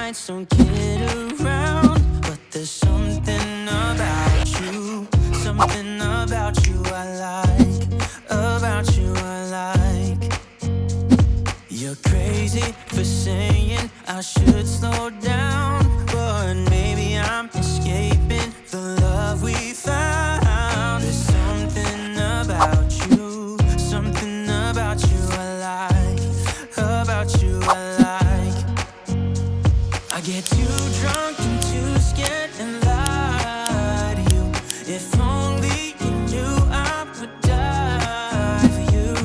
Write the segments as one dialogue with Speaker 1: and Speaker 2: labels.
Speaker 1: nights don't kid around, but there's something about you, something about you I like, about you I like. You're crazy for saying I should slow down, but maybe I'm escaping the love we found. There's something about you, something about you I like, about you I like. I get too drunk and too scared and lie to you. If only you knew I would die for you.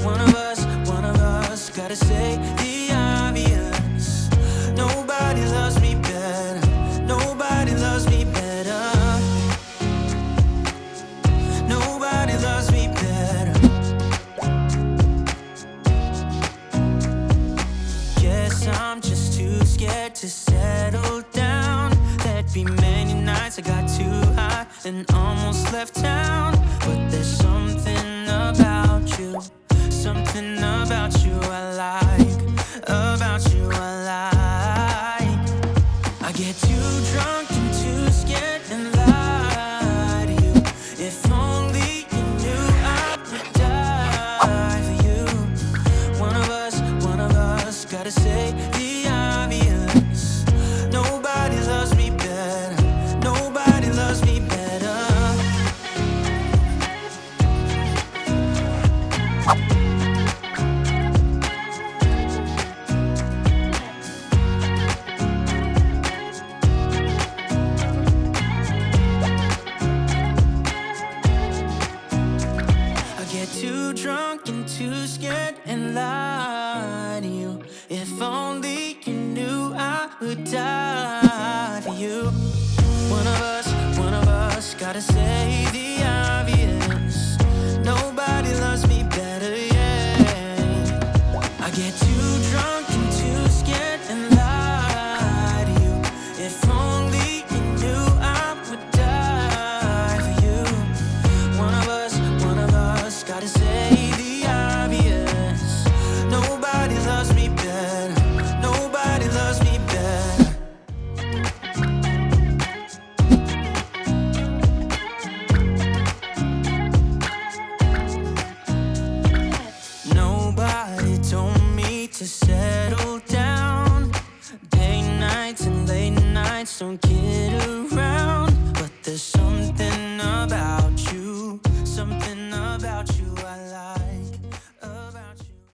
Speaker 1: One of us gotta say the obvious. Nobody loves me better, nobody loves me better, nobody loves me better. Guess I'm just too scared to settle down. There'd be many nights I got too high and almost left town, but there's something about you, something about you I like, about you I like. I get too drunk and too scared and lie to you. If only you knew I would die for you. One of us gotta say the obvious. Nobody loves me better, nobody loves me better. I get too drunk and too scared and lie to you. If only you knew I would die for you. One of us gotta say the obvious. Nobody loves me better, yeah. I get too drunk and too scared and lie to you. If only you knew I would die for you. One of us gotta say the obvious. Nobody loves me better, nobody loves me better. Nobody told me to settle down. Day nights and late nights don't kid